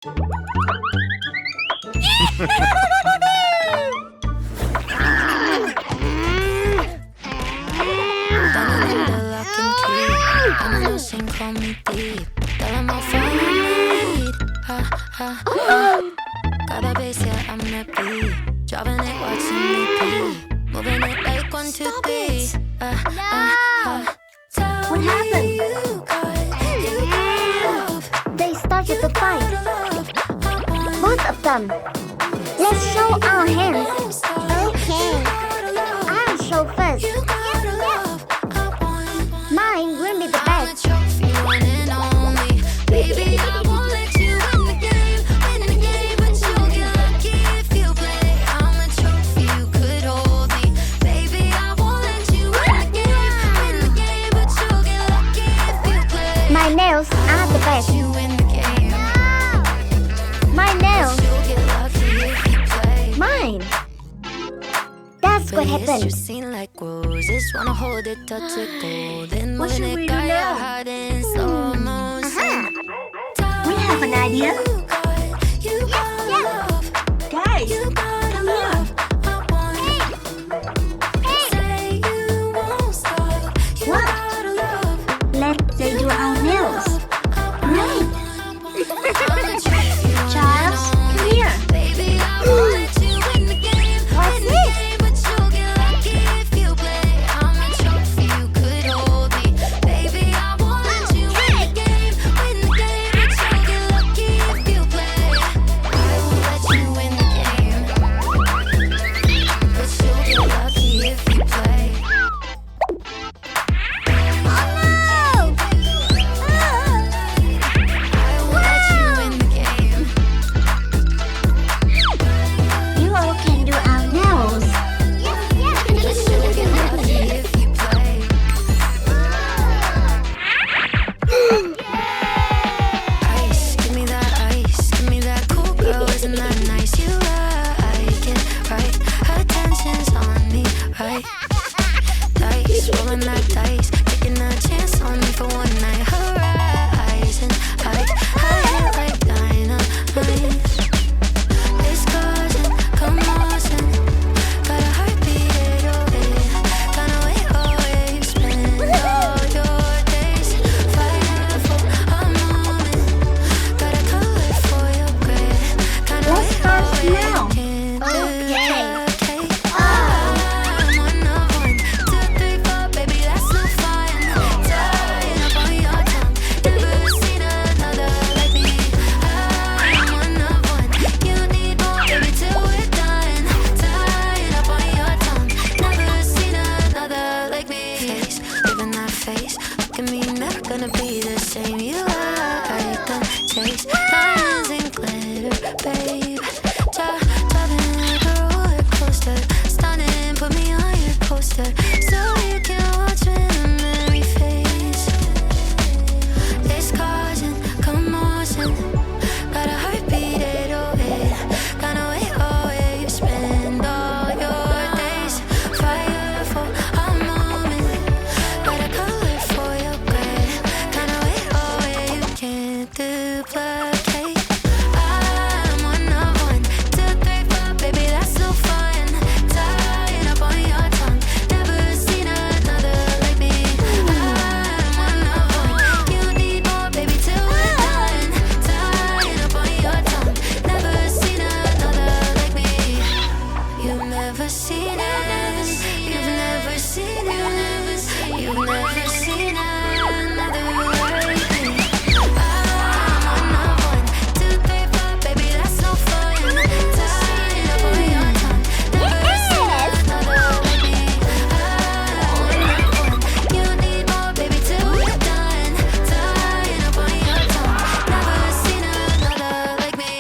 I'm losing, call me deep. Tell 'em I'll follow the lead. Ha, ha, ha. Got a bass, yeah, I'm the beat. Driving it, watching me beat. Moving it like 1, 2, 3. What happened? They started to fight. Both of them. Let's show our hands. Okay. I'll show first. Mine will be the best. Baby, I won't let you win the game, but you'll get lucky if you play. I'm a trophy, you could hold me. Baby, I won't let you win the game, but you'll get lucky if you play. My nails are the best. You win the game. My nails. You'll get lucky if you play. Mine. That's what happened. You seem like roses, wanna hold it, touch it, golden. What should we do got your now? heart in slow motion. We have an idea. Guys, come here. What? Let's do our nails. Great. Charles, come here. What's this? You all can do our nails. Ice, give me that ice, give me that cool girl, isn't that nice? You like it, right? Attention's on me, right? Dice, rolling that dice, taking a chance on me for one night. Horizon, high like dynamite. It's causing commotion, got a heartbeat 808. Kinda way away, you spend all your days fighting for a moment. Got a color for your grid. Kinda Let's way dance away, now. can't Okay. duplicate. I'm 1 of 1, 2, 3, 4, baby, that's no fun. Tying up on your tongue, never seen another like me. I'm 1 of 1, you need more, baby, till we're done. Tying up on your tongue, never seen another like me. Giving that face, look at me, never gonna be the same. You like the taste, diamonds and glitter, babe. Driving like a roller coaster, stunning, put me on your coaster, so you can watch when the memory fades. It's causing commotion, got a heartbeat 808. Kinda way away, you spend all your days fire for a moment. Got a color for your grid. Kinda way away, you can't duplicate. I'm 1 of 1, 2, 3, 4, baby, that's no fun. Tying up on your tongue, never seen another like me. I'm 1 of 1, you need more, baby, till we're done. Tying up on your tongue, never seen another like me. You've never seen it, you've never seen it, you've never seen another like me. I'm 1 of 1, 2, 3, 4, baby, that's no fun. Tying up on your tongue, never seen another like me. I'm 1 of 1, you need more, baby, till we're done. Tying up on your tongue, never seen another like me.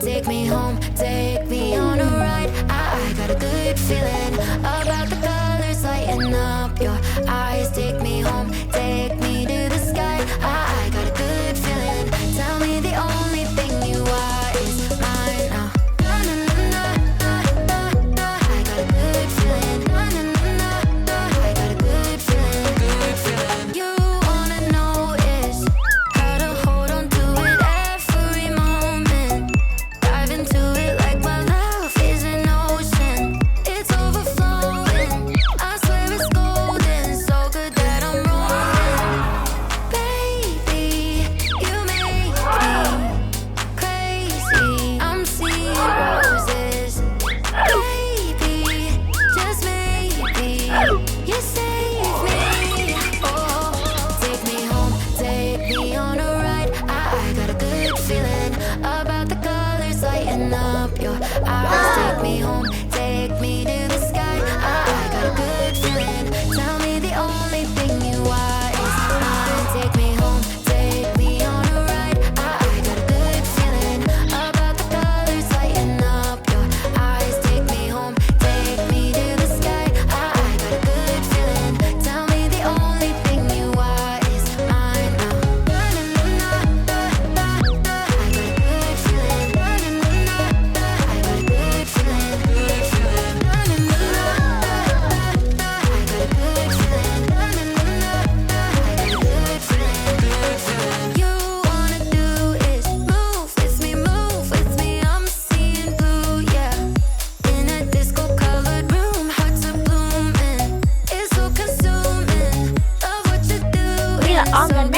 Take me home, take me on a ride. I got a good feeling about the colors lighting up your eyes. Take me home, take me to the sky. I got a good feeling. Tell me the only thing you are is mine now. Na, na, na, na, na, na. I got a good feeling. Na, na, na, na, na. I got a good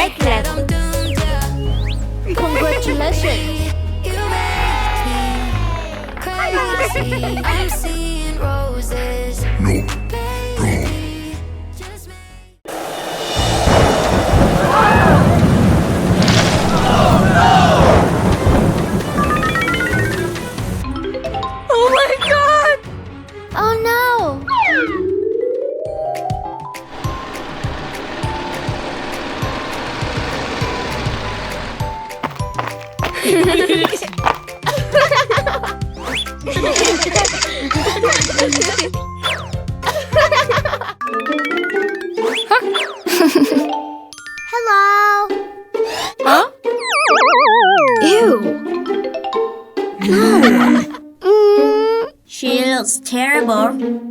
necklace. I'm doomed, yeah. Congratulations. You make me crazy. I'm seeing roses. Nope. Baby, just make Oh my god! Oh no! Hello. Huh? Ew! She looks terrible.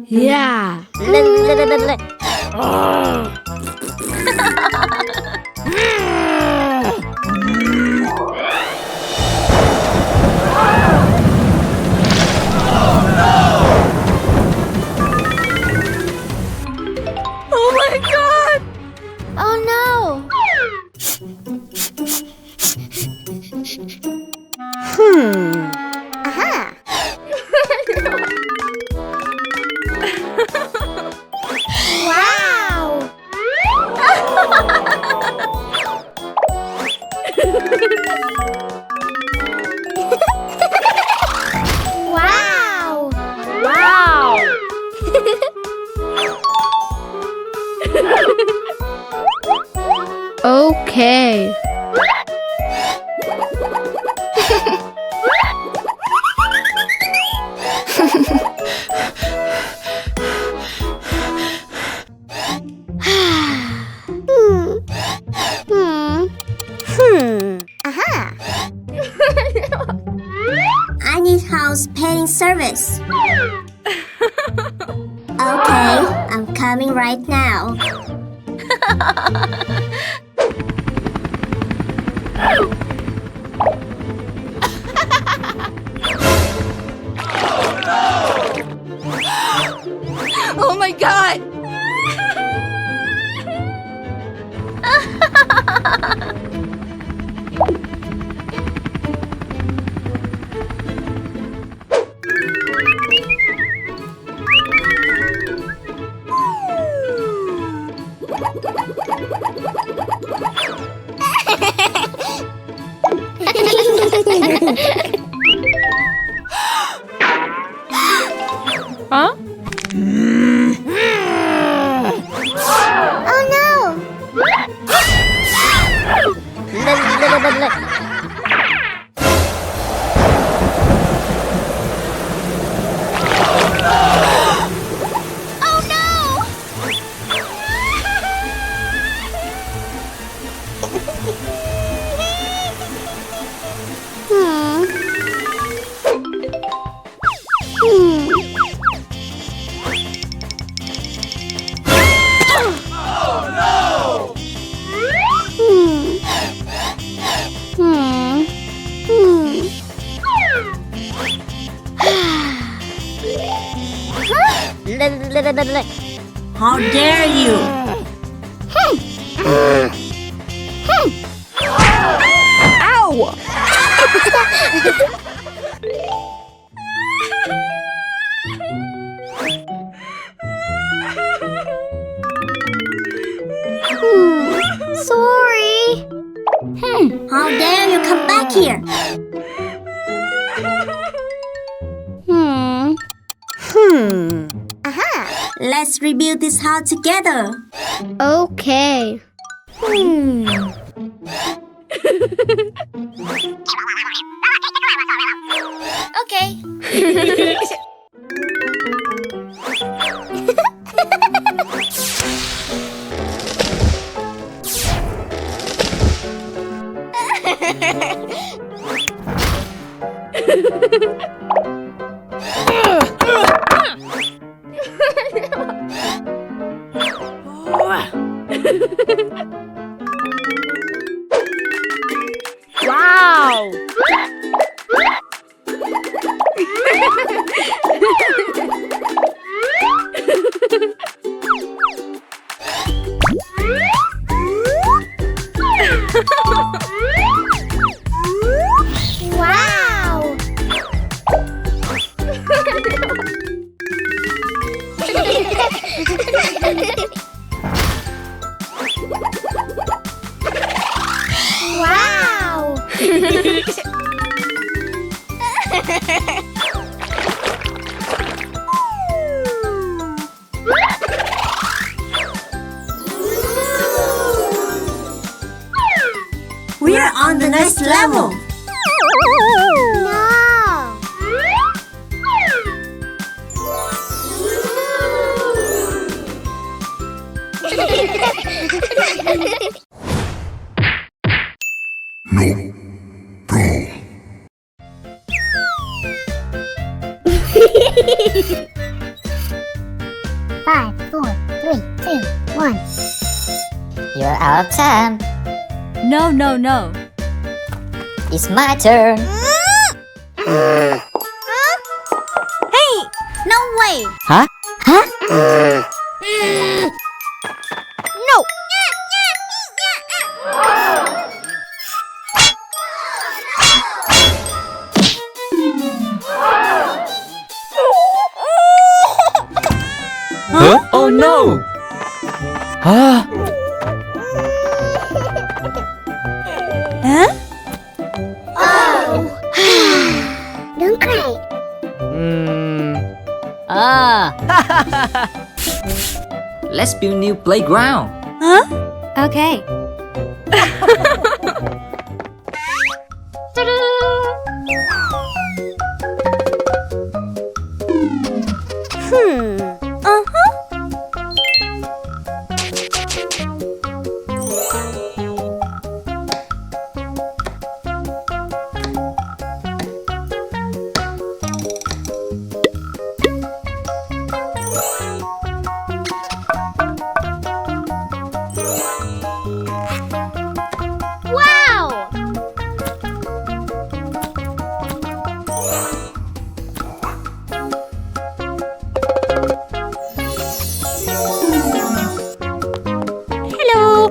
Yeah. Oh my god! Oh no! Aha! Wow! Wow! Wow! Okay. Aha! I need house painting service. Okay, I'm coming right now. Oh my god! Huh? Oh no! Oh no! How dare you? Ow! Sorry. How dare you come back here? Aha! Let's rebuild this house together. Okay. Okay. Wow! on the next level. No. Five, four, three, two, one. You're out of time. No, no, no. It's my turn. No way. Huh? No. Huh? Oh no! Ah! Don't cry. Let's build new playground. Okay. Wow! Hello.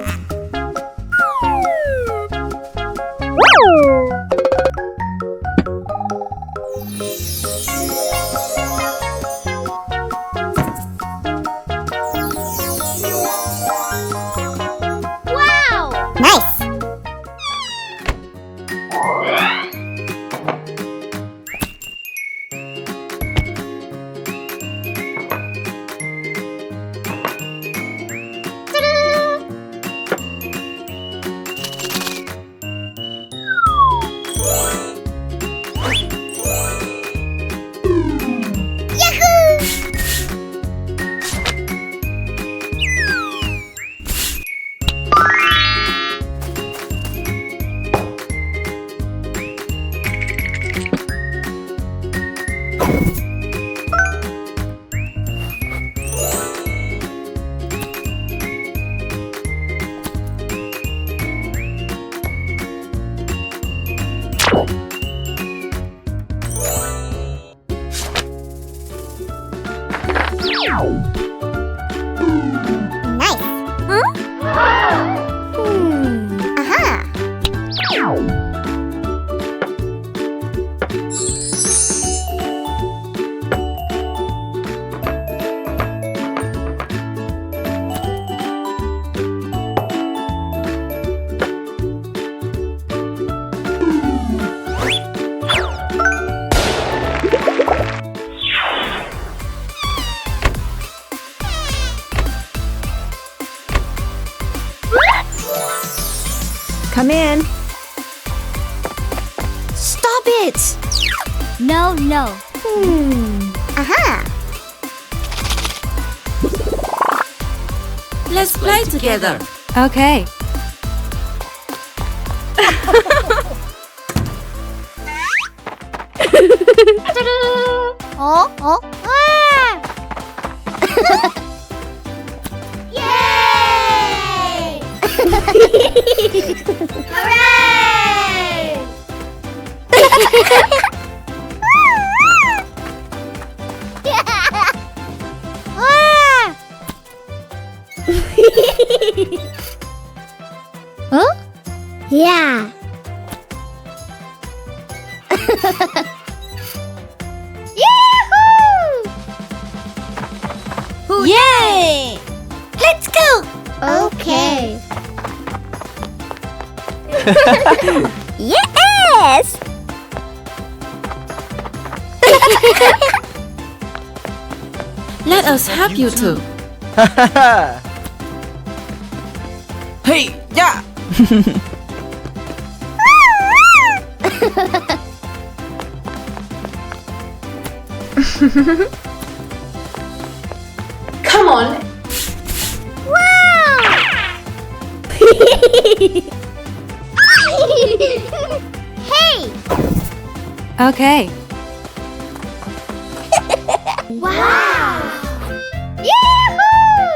Wow! Nice. Nice. Aha. Come in. Stop it. No, no. Aha. Let's play together. Okay. 아! Yay! Hooray! Huh? Yeah. Yahoo! Yay! Let's go! Okay. Yes! Let us help you too. Hey, yeah! Come on. Hey! Okay. Wow! Yahoo!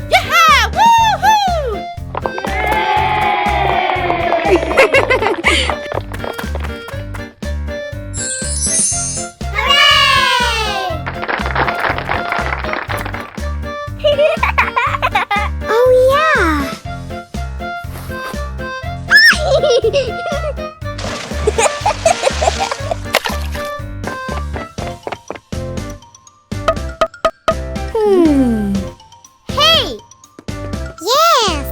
Yeah! Woohoo! Oh yeah! Hey! Yes!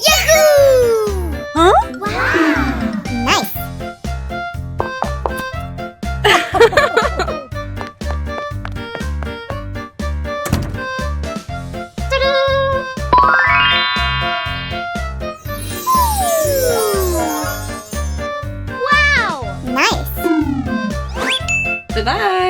Yahoo! Huh? Wow! Nice! Wow! Nice! Bye-bye.